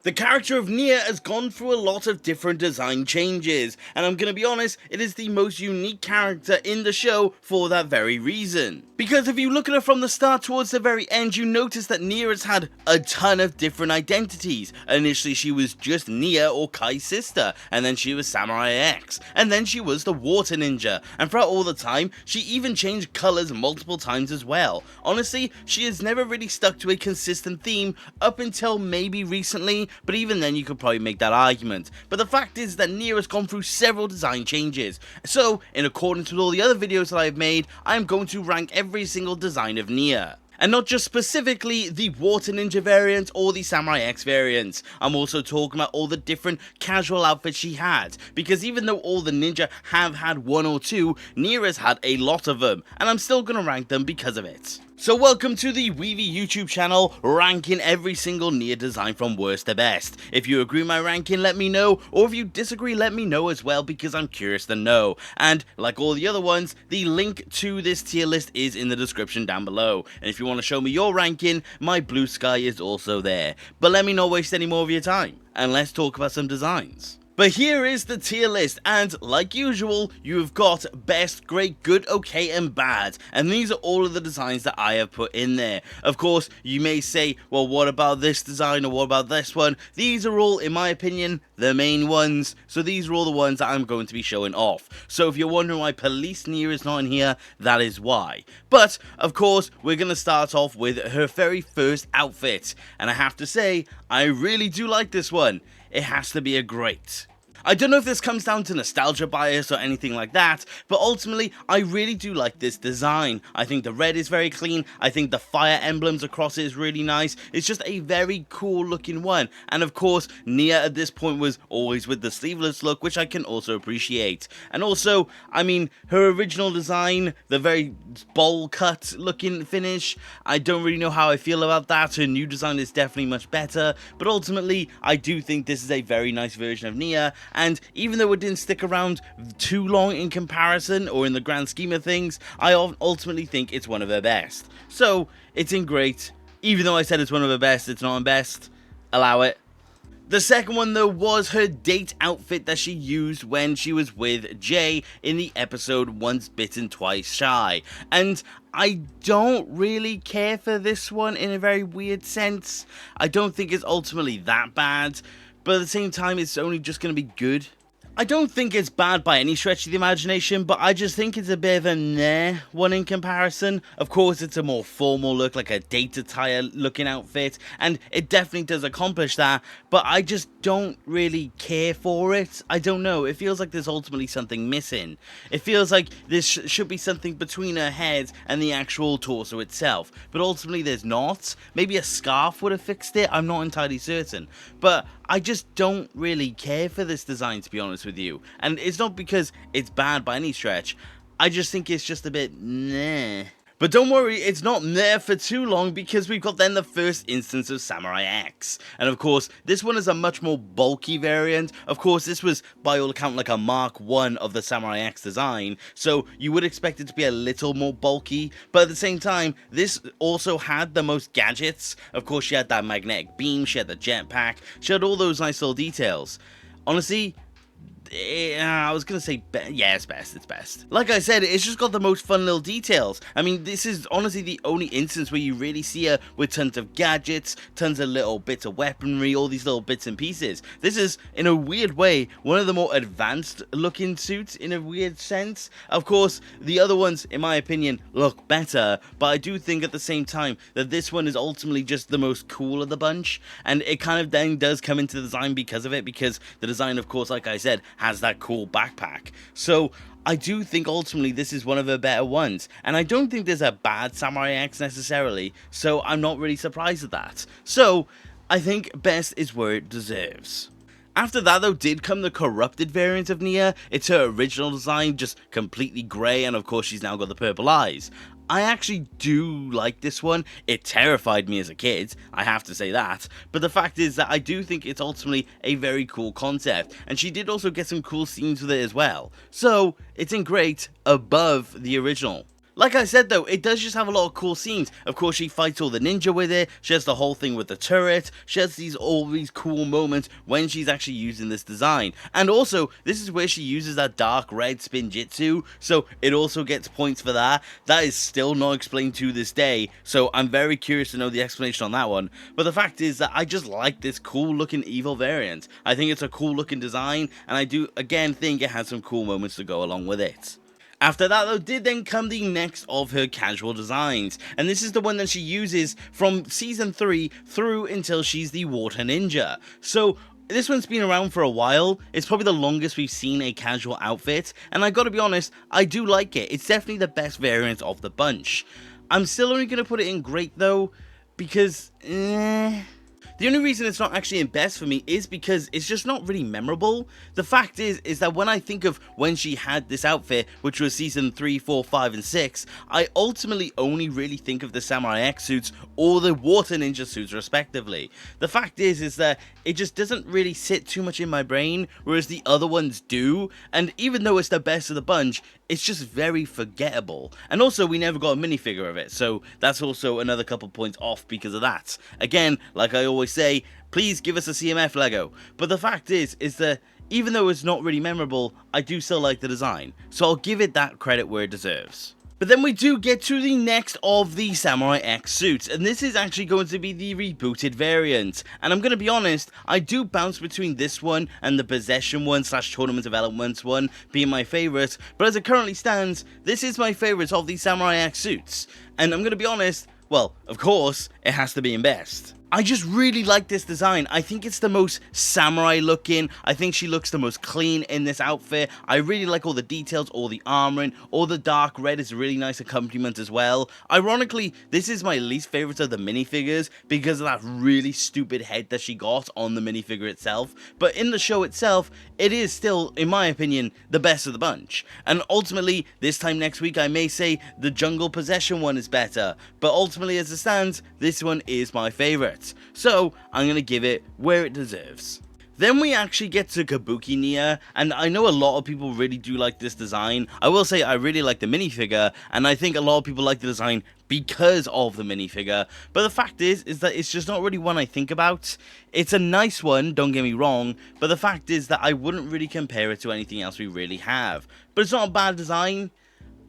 The character of Nia has gone through a lot of different design changes, and I'm gonna be honest, it is the most unique character in the show for that very reason. Because if you look at her from the start towards the very end, you notice that Nia has had a ton of different identities. Initially she was just Nia or Kai's sister, and then she was Samurai X, and then she was the Water Ninja, and throughout all the time, she even changed colours multiple times as well. Honestly, she has never really stuck to a consistent theme up until maybe recently, but even then you could probably make that argument. But the fact is that Nia has gone through several design changes. So, in accordance with all the other videos that I've made, I am going to rank every single design of Nia. And not just specifically the Water Ninja variant or the Samurai X variant. I'm also talking about all the different casual outfits she had, because even though all the ninja have had one or two, Nia has had a lot of them, and I'm still gonna rank them because of it. So welcome to the Weavy YouTube channel, ranking every single Nia design from worst to best. If you agree with my ranking, let me know, or if you disagree, let me know as well, because I'm curious to know. And like all the other ones, the link to this tier list is in the description down below. And if you want to show me your ranking, my blue sky is also there. But let me not waste any more of your time, and let's talk about some designs. But here is the tier list, and like usual, you've got best, great, good, okay, and bad, and these are all of the designs that I have put in there. Of course, you may say, well, what about this design, or what about this one? These are all, in my opinion, the main ones, so these are all the ones that I'm going to be showing off. So if you're wondering why Police Nia is not in here, that is why. But, of course, we're going to start off with her very first outfit, and I have to say, I really do like this one. It has to be a great. I don't know if this comes down to nostalgia bias or anything like that, but ultimately, I really do like this design. I think the red is very clean, I think the fire emblems across it is really nice, it's just a very cool looking one, and of course, Nia at this point was always with the sleeveless look, which I can also appreciate. And also, I mean, her original design, the very bowl cut looking finish, I don't really know how I feel about that. Her new design is definitely much better, but ultimately, I do think this is a very nice version of Nia. And even though it didn't stick around too long in comparison or in the grand scheme of things, I ultimately think it's one of her best. So, it's in great. Even though I said it's one of her best, it's not in best. Allow it. The second one though was her date outfit that she used when she was with Jay in the episode Once Bitten Twice Shy. And I don't really care for this one in a very weird sense. I don't think it's ultimately that bad, but at the same time it's only just going to be good. I don't think it's bad by any stretch of the imagination, but I just think it's a bit of a meh one in comparison. Of course, it's a more formal look, like a date attire looking outfit, and it definitely does accomplish that, but I just don't really care for it. I don't know, it feels like there's ultimately something missing. It feels like this should be something between her head and the actual torso itself, but ultimately there's not. Maybe a scarf would have fixed it, I'm not entirely certain, but I just don't really care for this design, to be honest with you. And it's not because it's bad by any stretch, I just think it's just a bit meh. But don't worry, it's not there for too long, because we've got then the first instance of Samurai X. And of course, this one is a much more bulky variant. Of course, this was, by all account, like a Mark 1 of the Samurai X design, so you would expect it to be a little more bulky, but at the same time, this also had the most gadgets. Of course, she had that magnetic beam, she had the jetpack, she had all those nice little details. Honestly, I was gonna say, yeah, it's best. Like I said, it's just got the most fun little details. I mean, this is honestly the only instance where you really see her with tons of gadgets, tons of little bits of weaponry, all these little bits and pieces. This is, in a weird way, one of the more advanced looking suits in a weird sense. Of course, the other ones, in my opinion, look better, but I do think at the same time that this one is ultimately just the most cool of the bunch, and it kind of then does come into the design because of it, because the design, of course, like I said, has that cool backpack. So I do think ultimately this is one of her better ones, and I don't think there's a bad Samurai X necessarily, so I'm not really surprised at that. So I think best is where it deserves. After that though did come the corrupted variant of Nia. It's her original design, just completely grey, and of course she's now got the purple eyes. I actually do like this one. It terrified me as a kid, I have to say that, but the fact is that I do think it's ultimately a very cool concept, and she did also get some cool scenes with it as well. So, it's in great above the original. Like I said though, it does just have a lot of cool scenes. Of course, she fights all the ninja with it, she has the whole thing with the turret, she has all these cool moments when she's actually using this design. And also, this is where she uses that dark red spin jitsu, so it also gets points for that. That is still not explained to this day, so I'm very curious to know the explanation on that one. But the fact is that I just like this cool looking evil variant. I think it's a cool looking design, and I do again think it has some cool moments to go along with it. After that though did then come the next of her casual designs, and this is the one that she uses from season 3 through until she's the Water Ninja. So this one's been around for a while, it's probably the longest we've seen a casual outfit, and I gotta be honest, I do like it. It's definitely the best variant of the bunch. I'm still only gonna put it in great though, because the only reason it's not actually in best for me is because it's just not really memorable. The fact is that when I think of when she had this outfit, which was season 3, 4, 5, and 6, I ultimately only really think of the Samurai X suits or the Water Ninja suits respectively. The fact is that it just doesn't really sit too much in my brain, whereas the other ones do, and even though it's the best of the bunch, it's just very forgettable. And also, we never got a minifigure of it, so that's also another couple points off because of that. Again, like I always say, please give us a CMF Lego. But the fact is that even though it's not really memorable, I do still like the design, so I'll give it that credit where it deserves. But then we do get to the next of the Samurai X suits, and this is actually going to be the rebooted variant. And I'm going to be honest, I do bounce between this one and the Possession one / Tournament of Elements one being my favourite, but as it currently stands, this is my favourite of the Samurai X suits. And I'm going to be honest, well, of course, it has to be in best. I just really like this design. I think it's the most samurai looking. I think she looks the most clean in this outfit. I really like all the details, all the armoring, all the dark red is a really nice accompaniment as well. Ironically, this is my least favorite of the minifigures because of that really stupid head that she got on the minifigure itself. But in the show itself, it is still, in my opinion, the best of the bunch. And ultimately, this time next week, I may say the Jungle Possession one is better. But ultimately, as it stands, this one is my favorite. So, I'm going to give it where it deserves. Then we actually get to Kabuki Nia, and I know a lot of people really do like this design. I will say I really like the minifigure, and I think a lot of people like the design because of the minifigure, but the fact is that it's just not really one I think about. It's a nice one, don't get me wrong, but the fact is that I wouldn't really compare it to anything else we really have. But it's not a bad design.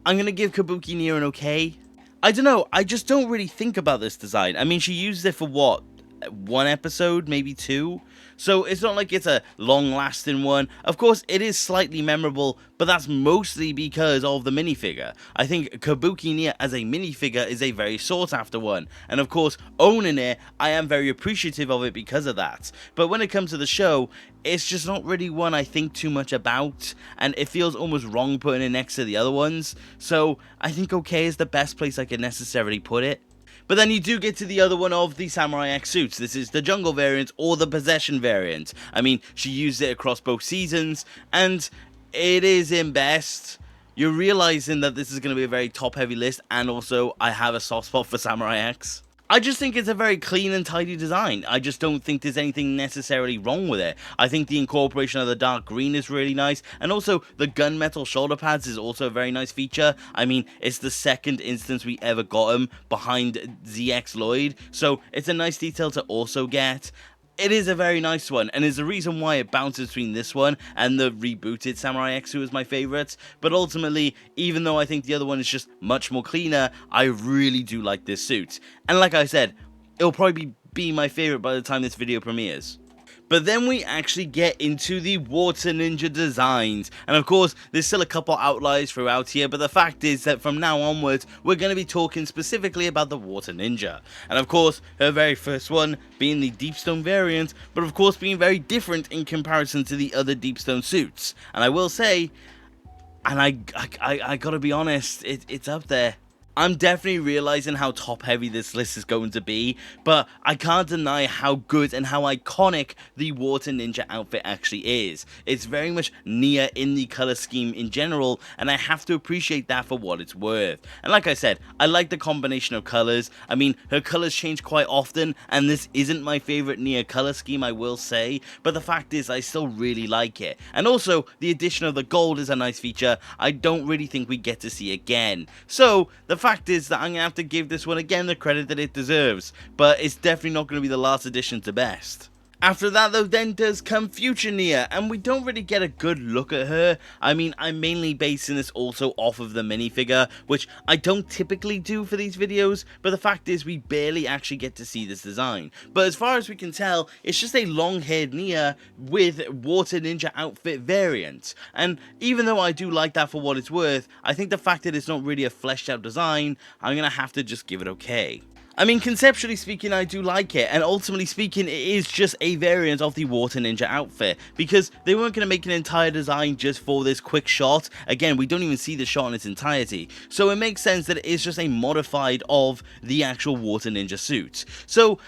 I'm going to give Kabuki Nia an okay. I don't know, I just don't really think about this design. I mean, she used it for what? 1 episode, maybe 2? So it's not like it's a long-lasting one. Of course, it is slightly memorable, but that's mostly because of the minifigure. I think Kabuki Nia as a minifigure is a very sought-after one, and of course, owning it, I am very appreciative of it because of that. But when it comes to the show, it's just not really one I think too much about, and it feels almost wrong putting it next to the other ones, so I think okay is the best place I could necessarily put it. But then you do get to the other one of the Samurai X suits. This is the Jungle variant or the Possession variant. I mean, she used it across both seasons, and it is in best. You're realizing that this is going to be a very top-heavy list, and also I have a soft spot for Samurai X. I just think it's a very clean and tidy design. I just don't think there's anything necessarily wrong with it. I think the incorporation of the dark green is really nice, and also the gunmetal shoulder pads is also a very nice feature. I mean, it's the second instance we ever got them behind ZX Lloyd, so it's a nice detail to also get. It is a very nice one, and is the reason why it bounces between this one and the rebooted Samurai X, who is my favourite. But ultimately, even though I think the other one is just much more cleaner, I really do like this suit. And like I said, it'll probably be my favourite by the time this video premieres. But then we actually get into the Water Ninja designs, and of course there's still a couple outliers throughout here, but the fact is that from now onwards we're going to be talking specifically about the Water Ninja, and of course her very first one being the Deepstone variant, but of course being very different in comparison to the other Deepstone suits. And I will say, and I gotta be honest, it's up there. I'm definitely realizing how top heavy this list is going to be, but I can't deny how good and how iconic the Water Ninja outfit actually is. It's very much Nia in the color scheme in general, and I have to appreciate that for what it's worth. And like I said, I like the combination of colors. I mean, her colors change quite often, and this isn't my favorite Nia color scheme, I will say, but the fact is I still really like it. And also, the addition of the gold is a nice feature I don't really think we get to see again. So, the fact is that I'm going to have to give this one again the credit that it deserves, but it's definitely not going to be the last addition to best. After that though then does come future Nia, and we don't really get a good look at her. I mean, I'm mainly basing this also off of the minifigure, which I don't typically do for these videos, but the fact is we barely actually get to see this design. But as far as we can tell, it's just a long-haired Nia with Water Ninja outfit variant. And even though I do like that for what it's worth, I think the fact that it's not really a fleshed out design, I'm gonna have to just give it okay. I mean, conceptually speaking, I do like it, and ultimately speaking, it is just a variant of the Water Ninja outfit, because they weren't going to make an entire design just for this quick shot. Again, we don't even see the shot in its entirety, so it makes sense that it is just a modified of the actual Water Ninja suit. So,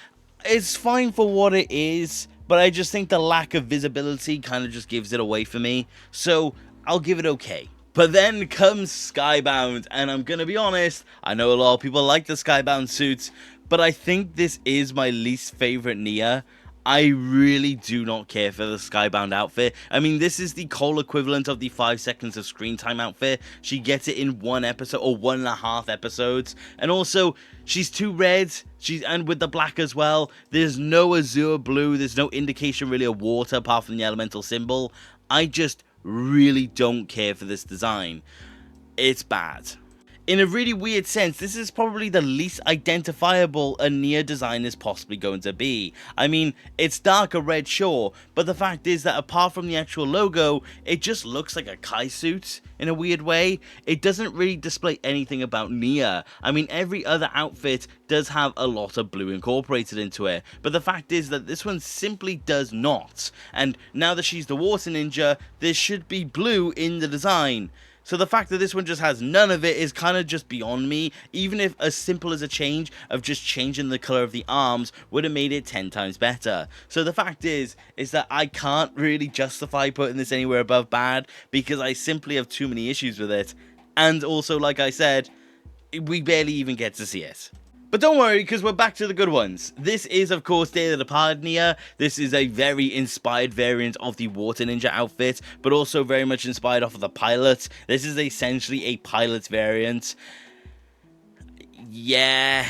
it's fine for what it is, but I just think the lack of visibility kind of just gives it away for me, so I'll give it okay. But then comes Skybound, and I'm gonna be honest, I know a lot of people like the Skybound suits, but I think this is my least favorite Nia. I really do not care for the Skybound outfit. I mean, this is the Cole equivalent of the 5 seconds of screen time outfit. She gets it in 1 episode, or 1.5 episodes, and also, she's too red, and with the black as well. There's no azure blue, there's no indication really of water apart from the elemental symbol. I just really don't care for this design. It's bad. In a really weird sense, this is probably the least identifiable a Nia design is possibly going to be. I mean, it's darker red, sure, but the fact is that apart from the actual logo, it just looks like a Kai suit in a weird way. It doesn't really display anything about Nia. I mean, every other outfit does have a lot of blue incorporated into it, but the fact is that this one simply does not. And now that she's the Water Ninja, there should be blue in the design. So the fact that this one just has none of it is kind of just beyond me, even if as simple as a change of just changing the color of the arms would have made it 10 times better. So the fact is that I can't really justify putting this anywhere above bad, because I simply have too many issues with it. And also, like I said, we barely even get to see it. But don't worry, because we're back to the good ones. This is, of course, Day of the Departed Nia. This is a very inspired variant of the Water Ninja outfit, but also very much inspired off of the pilot. This is essentially a pilot variant. Yeah,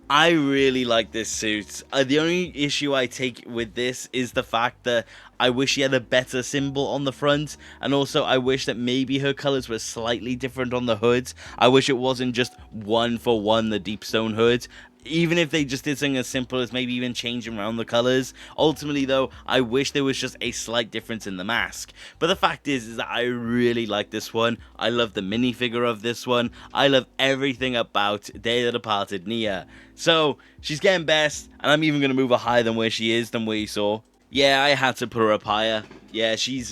I really like this suit. The only issue I take with this is the fact that I wish she had a better symbol on the front, and also I wish that maybe her colors were slightly different on the hood. I wish it wasn't just 1-for-1 the deep stone hood. Even if they just did something as simple as maybe even changing around the colors. Ultimately though, I wish there was just a slight difference in the mask. But the fact is that I really like this one. I love the minifigure of this one. I love everything about Day of the Departed Nia. So, she's getting best, and I'm even going to move her higher than where she is, than where you saw. Yeah, I had to put her up higher. Yeah, she's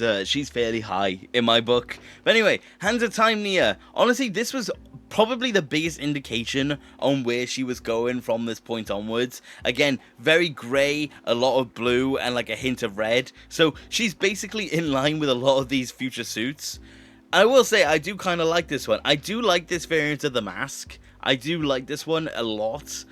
fairly high in my book. But anyway, Hands of Time Nia. Honestly, this was probably the biggest indication on where she was going from this point onwards. Again, very grey, a lot of blue, and like a hint of red. So she's basically in line with a lot of these future suits. I will say, I do kind of like this one. I do like this variant of the mask. I do like this one a lot.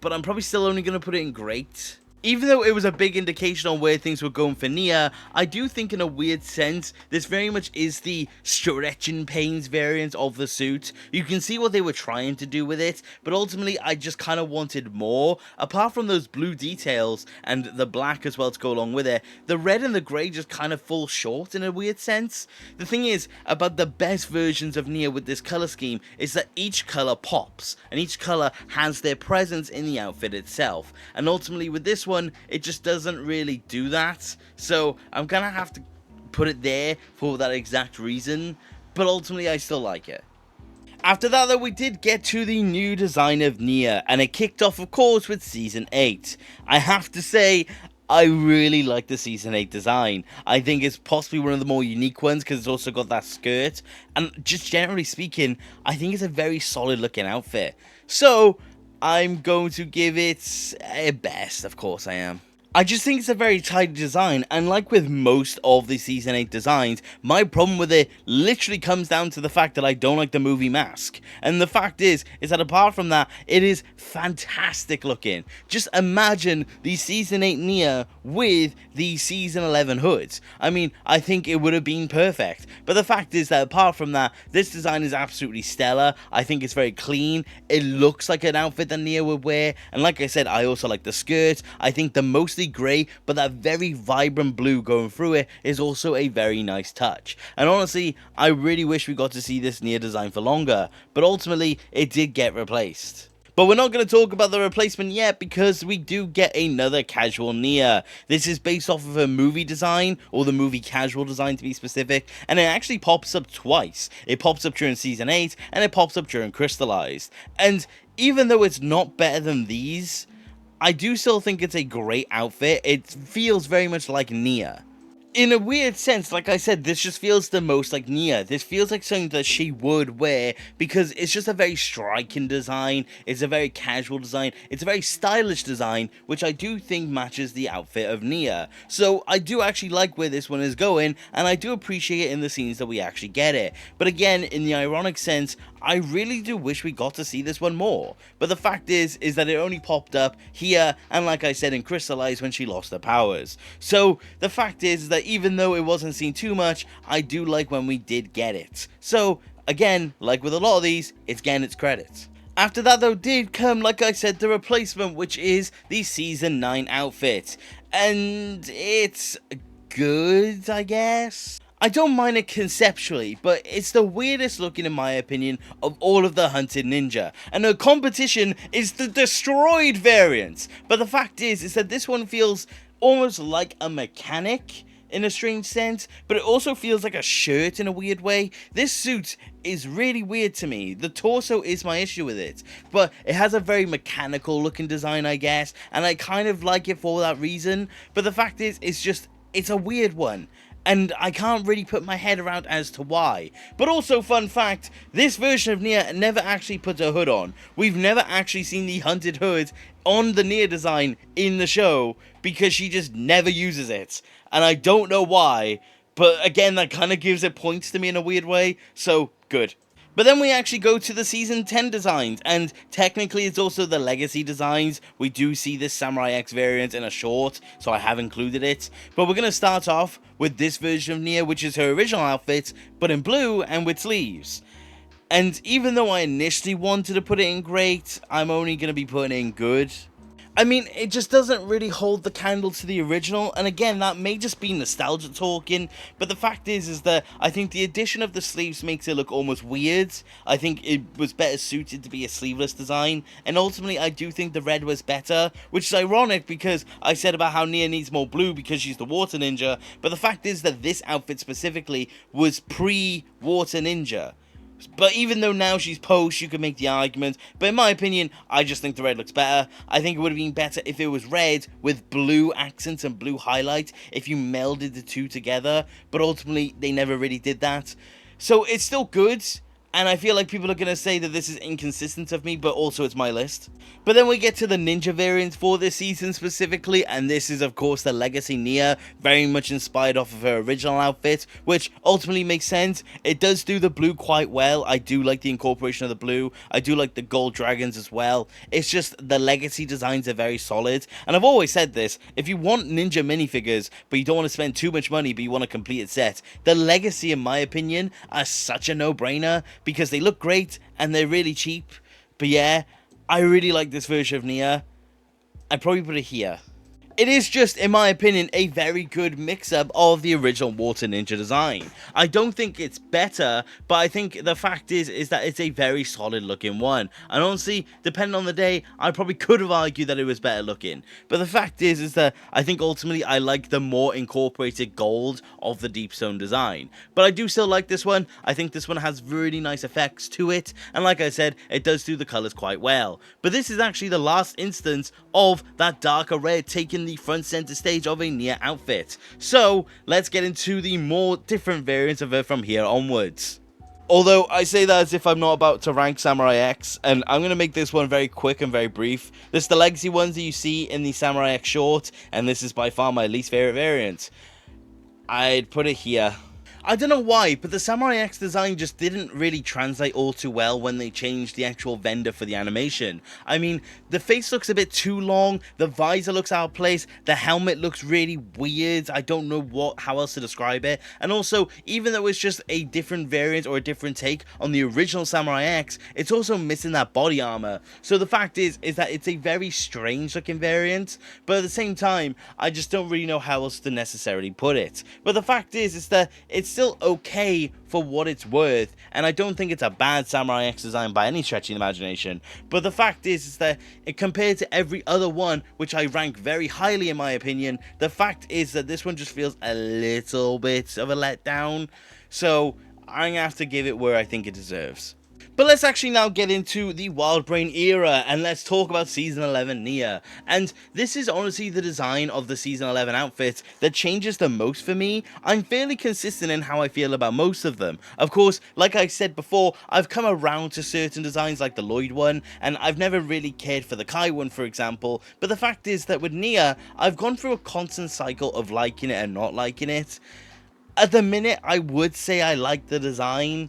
But I'm probably still only going to put it in great. Even though it was a big indication on where things were going for Nia, I do think in a weird sense, this very much is the stretching pains variant of the suit. You can see what they were trying to do with it, but ultimately I just kind of wanted more. Apart from those blue details and the black as well to go along with it, the red and the grey just kind of fall short in a weird sense. The thing is, about the best versions of Nia with this colour scheme is that each colour pops, and each colour has their presence in the outfit itself. And ultimately with this one, it just doesn't really do that, so I'm gonna have to put it there for that exact reason, but ultimately I still like it. After that though, we did get to the new design of Nia, and it kicked off of course with Season 8. I have to say, I really like the Season 8 design. I think it's possibly one of the more unique ones because it's also got that skirt. And just generally speaking, I think it's a very solid looking outfit. So, I'm going to give it a best, of course I am. I just think it's a very tidy design, and like with most of the Season 8 designs, my problem with it literally comes down to the fact that I don't like the movie mask. And the fact is that apart from that, it is fantastic looking. Just imagine the Season 8 Nya with the Season 11 hoods. I mean, I think it would have been perfect. But the fact is that apart from that, this design is absolutely stellar. I think it's very clean. It looks like an outfit that Nya would wear. And like I said, I also like the skirt. I think the mostly grey but that very vibrant blue going through it is also a very nice touch. And honestly, I really wish we got to see this Nya design for longer, but ultimately it did get replaced. But we're not going to talk about the replacement yet because we do get another casual Nya. This is based off of a movie design, or the movie casual design to be specific, and it actually pops up twice. It pops up during Season 8 and it pops up during Crystallized. And even though it's not better than these, I do still think it's a great outfit. It feels very much like Nya. In a weird sense, like I said, this just feels the most like Nya. This feels like something that she would wear because it's just a very striking design. It's a very casual design. It's a very stylish design, which I do think matches the outfit of Nya. So I do actually like where this one is going, and I do appreciate it in the scenes that we actually get it. But again, in the ironic sense, I really do wish we got to see this one more. But the fact is that it only popped up here, and like I said, in Crystallized when she lost her powers. So the fact is that even though it wasn't seen too much, I do like when we did get it. So again, like with a lot of these, it's getting its credits. After that though did come, like I said, the replacement, which is the Season 9 outfit. And it's good, I guess? I don't mind it conceptually, but it's the weirdest looking in my opinion of all of the Hunted Ninja. And the competition is the Destroyed variant. But the fact is that this one feels almost like a mechanic in a strange sense, but it also feels like a shirt in a weird way. This suit is really weird to me. The torso is my issue with it, but it has a very mechanical looking design, I guess, and I kind of like it for that reason. But the fact is, it's a weird one, and I can't really put my head around as to why. But also, fun fact, this version of Nya never actually puts a hood on. We've never actually seen the hunted hood on the Nya design in the show, because she just never uses it. And I don't know why, but again, that kind of gives it points to me in a weird way, so good. But then we actually go to the Season 10 designs, and technically it's also the Legacy designs. We do see this Samurai X variant in a short, so I have included it. But we're going to start off with this version of Nya, which is her original outfit, but in blue and with sleeves. And even though I initially wanted to put it in great, I'm only going to be putting it in good. I mean, it just doesn't really hold the candle to the original, and again, that may just be nostalgia talking, but the fact is that I think the addition of the sleeves makes it look almost weird. I think it was better suited to be a sleeveless design, and ultimately I do think the red was better, which is ironic because I said about how Nya needs more blue because she's the Water Ninja, but the fact is that this outfit specifically was pre-Water Ninja. But even though now she's post, you can make the argument. But in my opinion, I just think the red looks better. I think it would have been better if it was red with blue accents and blue highlights, if you melded the two together. But ultimately, they never really did that. So it's still good. And I feel like people are going to say that this is inconsistent of me, but also it's my list. But then we get to the ninja variant for this season specifically, and this is of course the Legacy Nya, very much inspired off of her original outfit, which ultimately makes sense. It does do the blue quite well. I do like the incorporation of the blue. I do like the gold dragons as well. It's just the Legacy designs are very solid, and I've always said this, if you want ninja minifigures, but you don't want to spend too much money, but you want a completed set, the Legacy, in my opinion, are such a no-brainer, because they look great and they're really cheap. But yeah, I really like this version of Nya. I'd probably put it here. It is just, in my opinion, a very good mix-up of the original Water Ninja design. I don't think it's better, but I think the fact is that it's a very solid looking one. And honestly, depending on the day, I probably could have argued that it was better looking. But the fact is that I think ultimately I like the more incorporated gold of the Deep Stone design. But I do still like this one. I think this one has really nice effects to it. And like I said, it does do the colors quite well. But this is actually the last instance of that darker red taking taken the front center stage of a Nia outfit. So let's get into the more different variants of her from here onwards. Although I say that as if I'm not about to rank Samurai X, and I'm going to make this one very quick and very brief. This is the legacy ones that you see in the Samurai X short, and this is by far my least favorite variant. I'd put it here. I don't know why, but the Samurai X design just didn't really translate all too well when they changed the actual vendor for the animation. I mean, the face looks a bit too long, the visor looks out of place, the helmet looks really weird, I don't know how else to describe it, and also, even though it's just a different variant or a different take on the original Samurai X, it's also missing that body armor. So the fact is that it's a very strange looking variant, but at the same time, I just don't really know how else to necessarily put it. But the fact is that it's still okay for what it's worth, and I don't think it's a bad Samurai X design by any stretch of the imagination. But the fact is that compared to every other one, which I rank very highly in my opinion, the fact is that this one just feels a little bit of a letdown. So I'm gonna have to give it where I think it deserves. But let's actually now get into the WildBrain era, and let's talk about Season 11 Nia. And this is honestly the design of the Season 11 outfit that changes the most for me. I'm fairly consistent in how I feel about most of them. Of course, like I said before, I've come around to certain designs like the Lloyd one, and I've never really cared for the Kai one, for example. But the fact is that with Nia, I've gone through a constant cycle of liking it and not liking it. At the minute, I would say I like the design,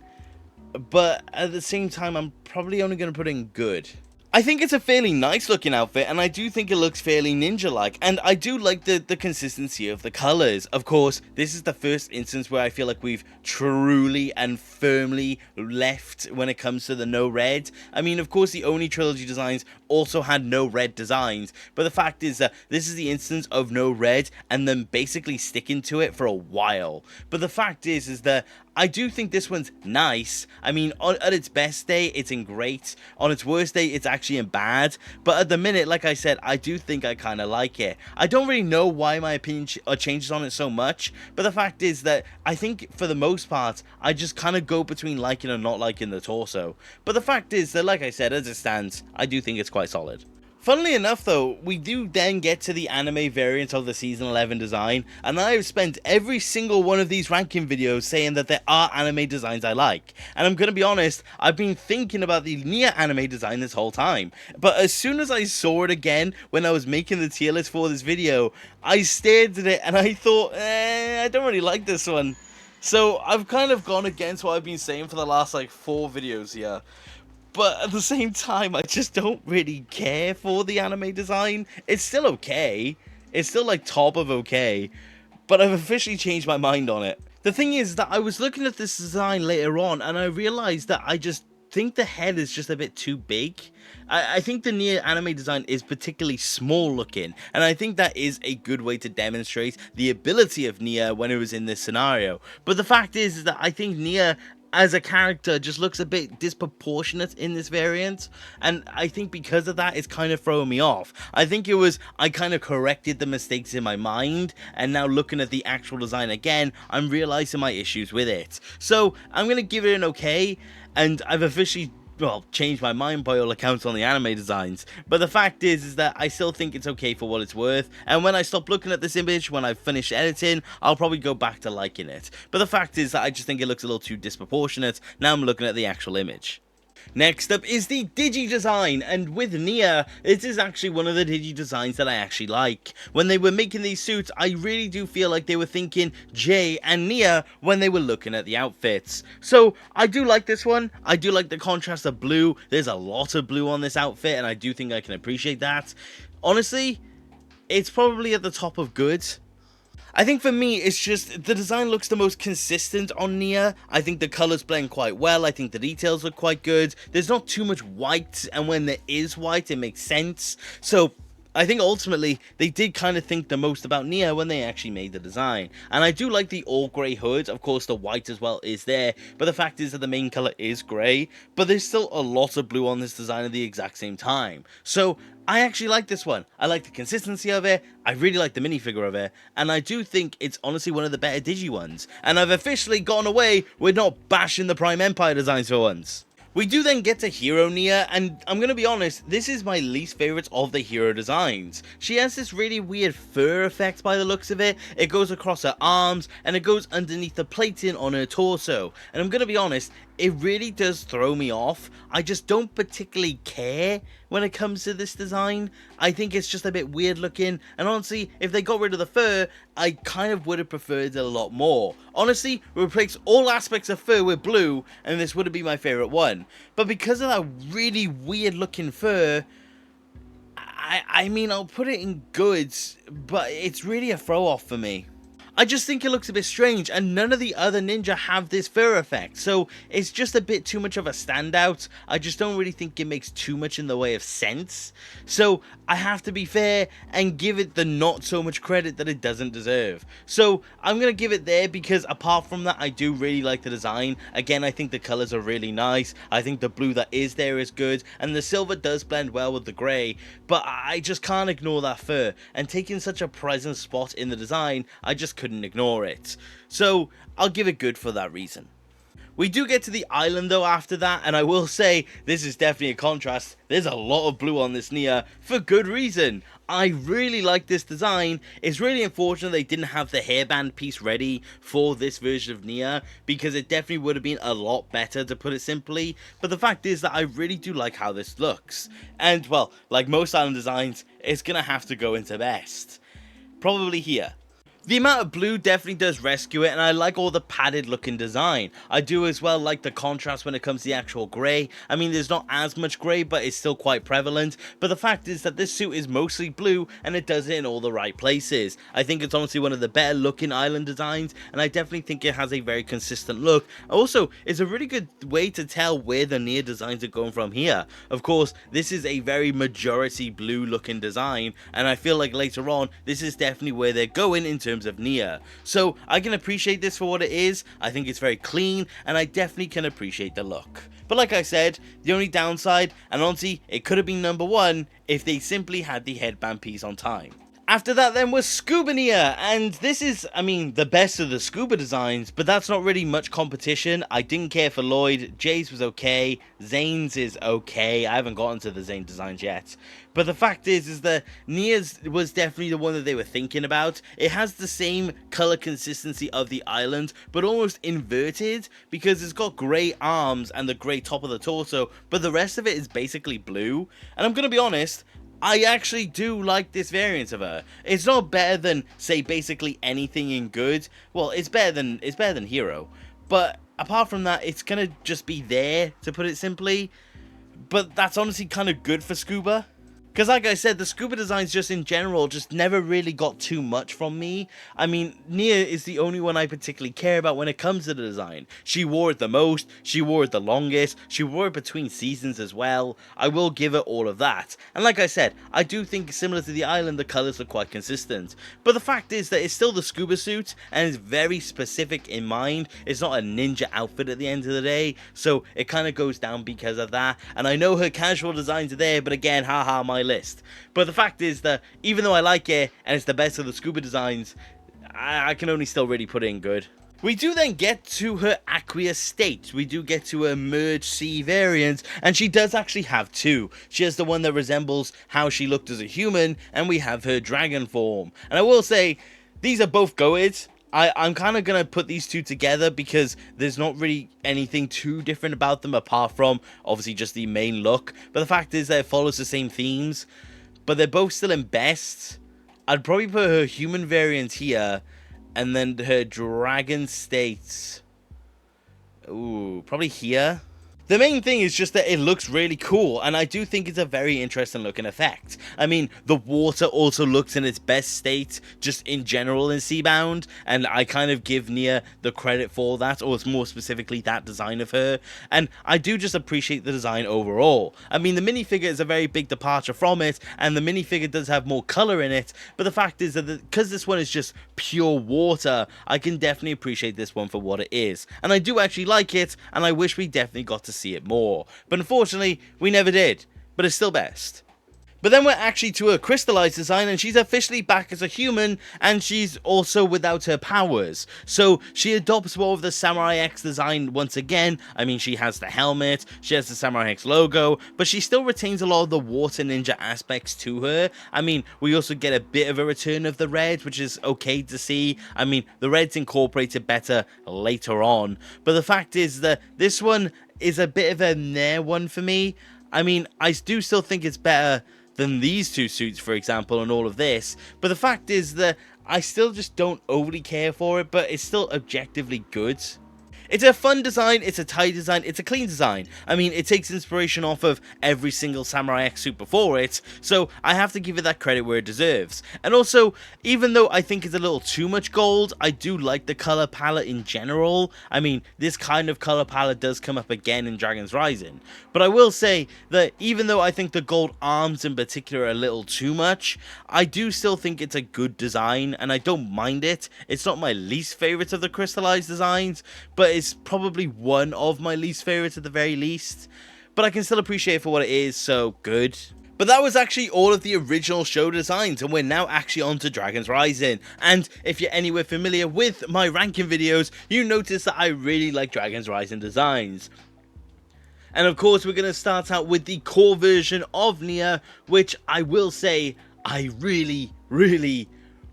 but at the same time, I'm probably only going to put in good. I think it's a fairly nice looking outfit, and I do think it looks fairly ninja-like, and I do like the consistency of the colours. Of course, this is the first instance where I feel like we've truly and firmly left when it comes to the no red. I mean, of course, the Oni trilogy designs also had no red designs, but the fact is that this is the instance of no red and then basically sticking to it for a while. But the fact is that I do think this one's nice. I mean, at its best day, it's in great. On its worst day, it's actually in bad. But at the minute, like I said, I do think I kind of like it. I don't really know why my opinion changes on it so much. But the fact is that I think, for the most part, I just kind of go between liking and not liking the torso. But the fact is that, like I said, as it stands, I do think it's quite solid. Funnily enough though, we do then get to the anime variant of the Season 11 design, and I have spent every single one of these ranking videos saying that there are anime designs I like. And I'm gonna be honest, I've been thinking about the Nia anime design this whole time. But as soon as I saw it again when I was making the tier list for this video, I stared at it and I thought, I don't really like this one. So I've kind of gone against what I've been saying for the last like 4 videos here. But at the same time, I just don't really care for the anime design. It's still okay. It's still like top of okay. But I've officially changed my mind on it. The thing is that I was looking at this design later on and I realized that I just think the head is just a bit too big. I think the Nia anime design is particularly small looking, and I think that is a good way to demonstrate the ability of Nia when it was in this scenario. But the fact is that I think Nia as a character just looks a bit disproportionate in this variant, and I think because of that it's kind of throwing me off. I think it was I kind of corrected the mistakes in my mind, and now looking at the actual design again, I'm realizing my issues with it. So I'm gonna give it an okay, and I've officially changed my mind by all accounts on the anime designs. But the fact is that I still think it's okay for what it's worth, and when I stop looking at this image, when I finish editing, I'll probably go back to liking it. But the fact is that I just think it looks a little too disproportionate now I'm looking at the actual image. Next up is the Digi design, and with Nia, this is actually one of the Digi designs that I actually like. When they were making these suits, I really do feel like they were thinking Jay and Nia when they were looking at the outfits. So I do like this one. I do like the contrast of blue. There's a lot of blue on this outfit, and I do think I can appreciate that. Honestly, it's probably at the top of good. I think for me, it's just the design looks the most consistent on Nia. I think the colours blend quite well. I think the details look quite good. There's not too much white, and when there is white, it makes sense. So I think ultimately they did kind of think the most about Nia when they actually made the design. And I do like the all grey hood. Of course, the white as well is there, but the fact is that the main colour is grey, but there's still a lot of blue on this design at the exact same time. So I actually like this one. I like the consistency of it, I really like the minifigure of it, and I do think it's honestly one of the better Digi ones. And I've officially gone away with not bashing the Prime Empire designs for once. We do then get to Hero Nia, and I'm gonna be honest, this is my least favourite of the hero designs. She has this really weird fur effect by the looks of it. It goes across her arms, and it goes underneath the plating on her torso. And I'm gonna be honest, it really does throw me off. I just don't particularly care when it comes to this design. I think it's just a bit weird looking, and honestly, if they got rid of the fur, I kind of would have preferred it a lot more. Honestly, replace all aspects of fur with blue, and this would have been my favourite one. But because of that really weird looking fur, I mean, I'll put it in goods, but it's really a throw off for me. I just think it looks a bit strange, and none of the other ninja have this fur effect, so it's just a bit too much of a standout. I just don't really think it makes too much in the way of sense, so I have to be fair and give it the not so much credit that it doesn't deserve. So I'm going to give it there because apart from that, I do really like the design. Again, I think the colours are really nice. I think the blue that is there is good, and the silver does blend well with the grey, but I just can't ignore that fur, and taking such a present spot in the design, I just couldn't ignore it. So I'll give it good for that reason. We do get to the island though after that, and I will say this is definitely a contrast. There's a lot of blue on this Nia for good reason. I really like this design. It's really unfortunate they didn't have the hairband piece ready for this version of Nia, because it definitely would have been a lot better, to put it simply. But the fact is that I really do like how this looks. And well, like most island designs, it's gonna have to go into best. Probably here. The amount of blue definitely does rescue it, and I like all the padded looking design. I do as well like the contrast when it comes to the actual grey. I mean, there's not as much grey, but it's still quite prevalent. But the fact is that this suit is mostly blue, and it does it in all the right places. I think it's honestly one of the better looking island designs, and I definitely think it has a very consistent look. Also, it's a really good way to tell where the Nia designs are going from here. Of course, this is a very majority blue looking design, and I feel like later on, this is definitely where they're going in terms of Nia. So I can appreciate this for what it is. I think it's very clean, and I definitely can appreciate the look. But like I said, the only downside, and honestly it could have been number one if they simply had the headband piece on time. After that then was Scuba Nia, and this is, I mean, the best of the Scuba designs, but that's not really much competition. I didn't care for Lloyd, Jay's was okay, Zane's is okay, I haven't gotten to the Zane designs yet. But the fact is that Nia's was definitely the one that they were thinking about. It has the same colour consistency of the island, but almost inverted, because it's got grey arms and the grey top of the torso, but the rest of it is basically blue. And I'm gonna be honest, I actually do like this variant of her. It's not better than, say, basically anything in good. Well, it's better than Hero. But apart from that, it's gonna just be there, to put it simply. But that's honestly kind of good for Scuba. Because like I said, the Scuba designs just in general just never really got too much from me. I mean, Nia is the only one I particularly care about when it comes to the design. She wore it the most, she wore it the longest, she wore it between seasons as well. I will give it all of that. And like I said, I do think similar to the island, the colours are quite consistent. But the fact is that it's still the Scuba suit, and it's very specific in mind. It's not a ninja outfit at the end of the day, so it kind of goes down because of that. And I know her casual designs are there, but again, haha, my list. But the fact is that even though I like it and it's the best of the Scuba designs, I can only still really put it in good. We do then get to her aqueous state. We do get to her merge sea variant, and she does actually have two. She has the one that resembles how she looked as a human, and we have her dragon form. And I will say, these are both goated. I'm kind of going to put these two together because there's not really anything too different about them apart from obviously just the main look. But the fact is that it follows the same themes, but they're both still in best. I'd probably put her human variant here, and then her dragon state, ooh, probably here. The main thing is just that it looks really cool, and I do think it's a very interesting looking effect. I mean, the water also looks in its best state, just in general in Seabound, and I kind of give Nia the credit for that, or it's more specifically that design of her, and I do just appreciate the design overall. I mean, the minifigure is a very big departure from it, and the minifigure does have more colour in it, but the fact is that because this one is just pure water, I can definitely appreciate this one for what it is, and I do actually like it, and I wish we definitely got to see it more, but unfortunately we never did, but it's still best. But then we're actually to her crystallized design, and she's officially back as a human, and she's also without her powers. So she adopts more of the Samurai X design once again. I mean, she has the helmet, she has the Samurai X logo, but she still retains a lot of the water ninja aspects to her. I mean, we also get a bit of a return of the red, which is okay to see. I mean, the red's incorporated better later on, but the fact is that this one is a bit of a meh one for me. I mean, I do still think it's better than these two suits, for example, and all of this, but the fact is that I still just don't overly care for it, but it's still objectively good. It's a fun design, it's a tight design, it's a clean design. I mean, it takes inspiration off of every single Samurai X suit before it, so I have to give it that credit where it deserves. And also, even though I think it's a little too much gold, I do like the color palette in general. I mean, this kind of color palette does come up again in Dragon's Rising. But I will say that even though I think the gold arms in particular are a little too much, I do still think it's a good design, and I don't mind it. It's not my least favorite of the crystallized designs, but it's probably one of my least favorites at the very least. But I can still appreciate it for what it is, so good. But that was actually all of the original show designs, and we're now actually on to Dragon's Rising. And if you're anywhere familiar with my ranking videos, you notice that I really like Dragon's Rising designs. And of course, we're going to start out with the core version of Nya, which I will say I really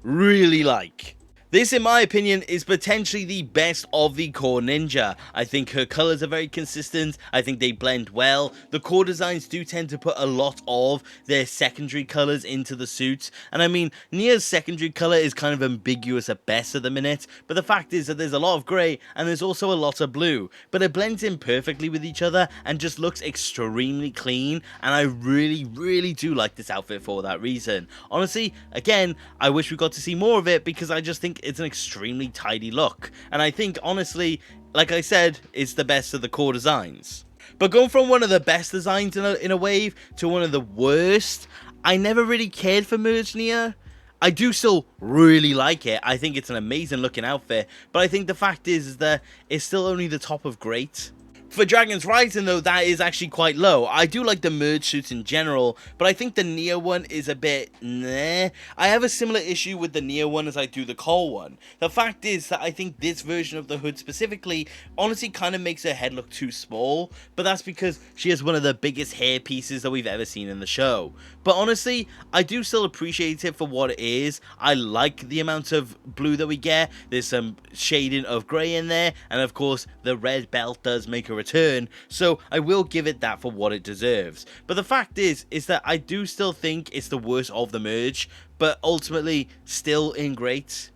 like. This, in my opinion, is potentially the best of the core ninja. I think her colors are very consistent, I think they blend well. The core designs do tend to put a lot of their secondary colors into the suits, and I mean, Nya's secondary color is kind of ambiguous at best at the minute, but the fact is that there's a lot of grey, and there's also a lot of blue, but it blends in perfectly with each other, and just looks extremely clean, and I really do like this outfit for that reason. Honestly, again, I wish we got to see more of it, because I just think it's an extremely tidy look, and I think honestly, like I said, it's the best of the core designs. But going from one of the best designs in a wave to one of the worst, I never really cared for Merge Nya. I do still really like it. I think it's an amazing looking outfit, but I think the fact is that it's still only the top of great. For Dragon's Rising though, that is actually quite low. I do like the merge suits in general, but I think the Nya one is a bit meh. I have a similar issue with the Nya one as I do the Cole one. The fact is that I think this version of the hood specifically honestly kind of makes her head look too small, but that's because she has one of the biggest hair pieces that we've ever seen in the show. But honestly, I do still appreciate it for what it is. I like the amount of blue that we get. There's some shading of grey in there, and of course the red belt does make a return, so I will give it that for what it deserves. But the fact is that I do still think it's the worst of the merge, but ultimately still in great.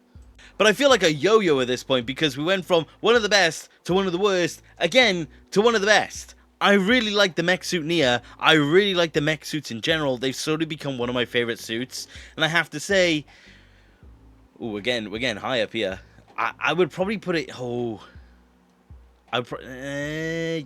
But I feel like a yo-yo at this point, because we went from one of the best to one of the worst, again to one of the best. I really like the mech suit Nya. I really like the mech suits in general. They've slowly become one of my favorite suits, and I have to say, ooh, again, we're getting high up here. I would probably put it,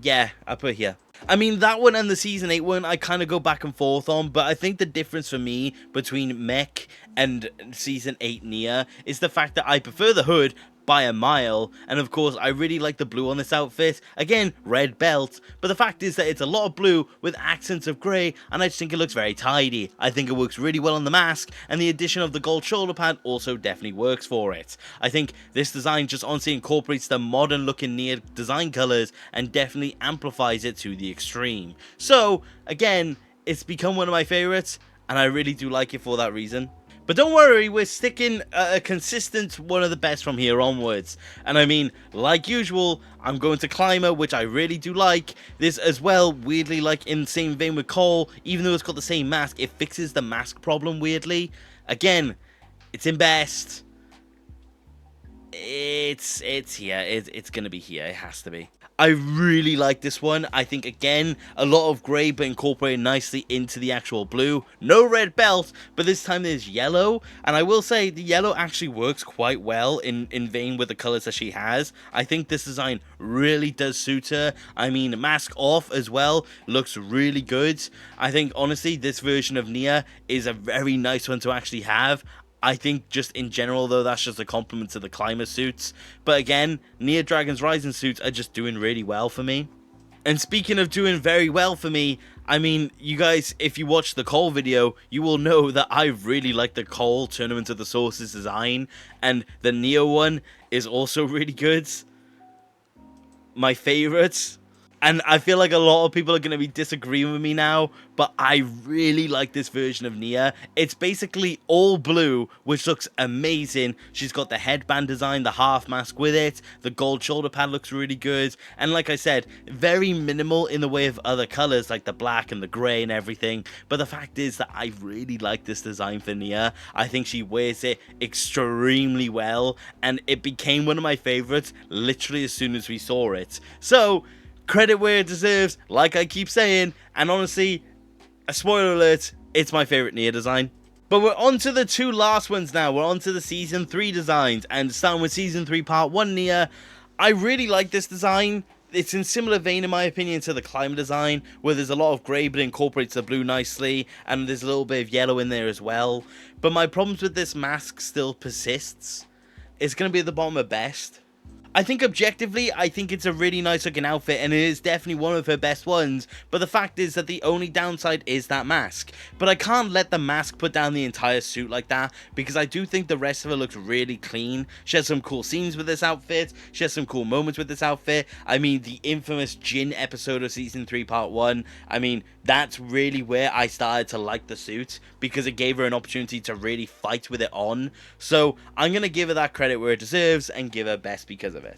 yeah, I'll put it here. I mean, that one and the Season 8 one I kind of go back and forth on, but I think the difference for me between Mech and Season 8 Nya is the fact that I prefer the hood by a mile, and of course I really like the blue on this outfit. Again, red belt, but the fact is that it's a lot of blue with accents of grey, and I just think it looks very tidy. I think it works really well on the mask, and the addition of the gold shoulder pad also definitely works for it. I think this design just honestly incorporates the modern looking Nya design colours and definitely amplifies it to the extreme. So again, it's become one of my favourites, and I really do like it for that reason. But don't worry, we're sticking a consistent one of the best from here onwards. And I mean, like usual, I'm going to Climber, which I really do like. This as well, weirdly, like in the same vein with Cole, even though it's got the same mask, it fixes the mask problem weirdly. Again, it's in best. It's here. It's gonna be here. It has to be. I really like this one. I think, again, a lot of grey but incorporated nicely into the actual blue. No red belt, but this time there's yellow. And I will say, the yellow actually works quite well in vein with the colours that she has. I think this design really does suit her. I mean, mask off as well looks really good. I think, honestly, this version of Nya is a very nice one to actually have. I think just in general though, that's just a compliment to the Climber suits. But again, Nya Dragon's Rising suits are just doing really well for me. And speaking of doing very well for me, I mean, you guys, if you watch the Cole video, you will know that I really like the Cole Tournament of the Sources design, and the Neo one is also really good. My favorites. And I feel like a lot of people are going to be disagreeing with me now, but I really like this version of Nia. It's basically all blue, which looks amazing. She's got the headband design, the half mask with it. The gold shoulder pad looks really good. And like I said, very minimal in the way of other colors, like the black and the gray and everything. But the fact is that I really like this design for Nia. I think she wears it extremely well, and it became one of my favorites literally as soon as we saw it. So, credit where it deserves, like I keep saying, and honestly, a spoiler alert, it's my favorite Nia design. But we're on to the two last ones now. We're on to the Season 3 designs, and starting with Season 3 Part 1 Nia, I really like this design. It's in similar vein, in my opinion, to the Climber design, where there's a lot of grey but incorporates the blue nicely, and there's a little bit of yellow in there as well. But my problems with this mask still persists. It's going to be at the bottom at best. I think objectively, I think it's a really nice looking outfit, and it is definitely one of her best ones, but the fact is that the only downside is that mask. But I can't let the mask put down the entire suit like that, because I do think the rest of her looks really clean. She has some cool scenes with this outfit, she has some cool moments with this outfit. I mean, the infamous Jin episode of Season 3 Part 1, I mean, that's really where I started to like the suit, because it gave her an opportunity to really fight with it on. So I'm going to give her that credit where it deserves, and give her best because of it.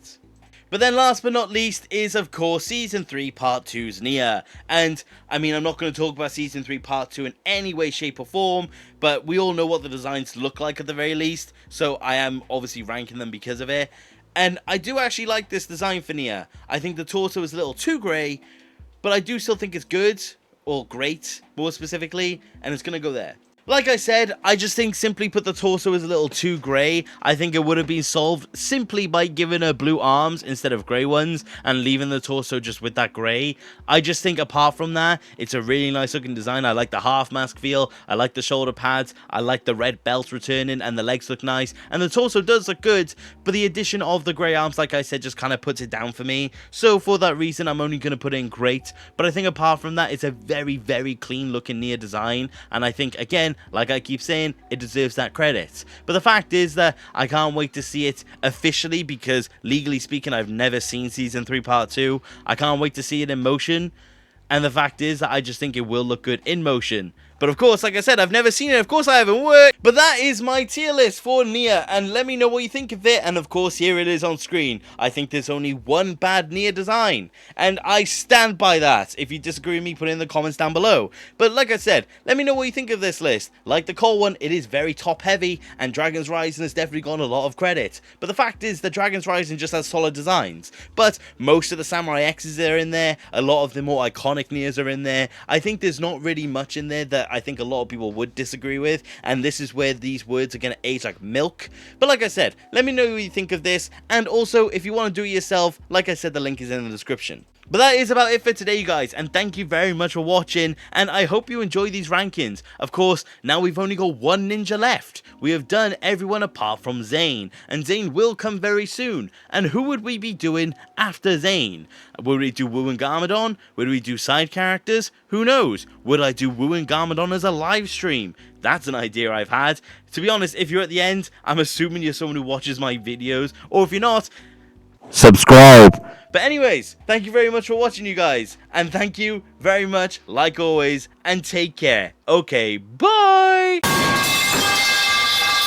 But then last but not least is, of course, Season 3 Part 2's Nia. And, I mean, I'm not going to talk about Season 3 Part 2 in any way, shape or form, but we all know what the designs look like at the very least, so I am obviously ranking them because of it. And I do actually like this design for Nia. I think the torso is a little too grey, but I do still think it's good, or great, more specifically, and it's going to go there. Like I said, I just think simply put the torso is a little too grey. I think it would have been solved simply by giving her blue arms instead of grey ones and leaving the torso just with that grey. I just think apart from that, it's a really nice looking design. I like the half mask feel, I like the shoulder pads, I like the red belt returning, and the legs look nice, and the torso does look good, but the addition of the grey arms, like I said, just kind of puts it down for me. So for that reason, I'm only going to put in great, but I think apart from that, it's a very, very clean looking Nia design, and I think, again, like I keep saying, it deserves that credit. But the fact is that I can't wait to see it officially, because legally speaking, I've never seen Season 3 Part 2. I can't wait to see it in motion. And the fact is that I just think it will look good in motion. But of course, like I said, I've never seen it. Of course, I haven't worked. But that is my tier list for Nia. And let me know what you think of it. And of course, here it is on screen. I think there's only one bad Nia design. And I stand by that. If you disagree with me, put it in the comments down below. But like I said, let me know what you think of this list. Like the Cole one, it is very top heavy. And Dragon's Rising has definitely gotten a lot of credit. But the fact is that Dragon's Rising just has solid designs. But most of the Samurai X's are in there. A lot of the more iconic Nias are in there. I think there's not really much in there that I think a lot of people would disagree with, and this is where these words are going to age like milk. But like I said, let me know what you think of this, and also if you want to do it yourself, like I said, the link is in the description. But that is about it for today, you guys, and thank you very much for watching, and I hope you enjoy these rankings. Of course, now we've only got one ninja left. We have done everyone apart from Zane, and Zane will come very soon. And who would we be doing after Zane? Would we do Wu and Garmadon? Would we do side characters? Who knows? Would I do Wu and Garmadon as a live stream? That's an idea I've had. To be honest, if you're at the end, I'm assuming you're someone who watches my videos, or if you're not, subscribe. But anyways, thank you very much for watching, you guys, and thank you very much, like always, and take care. Okay, bye!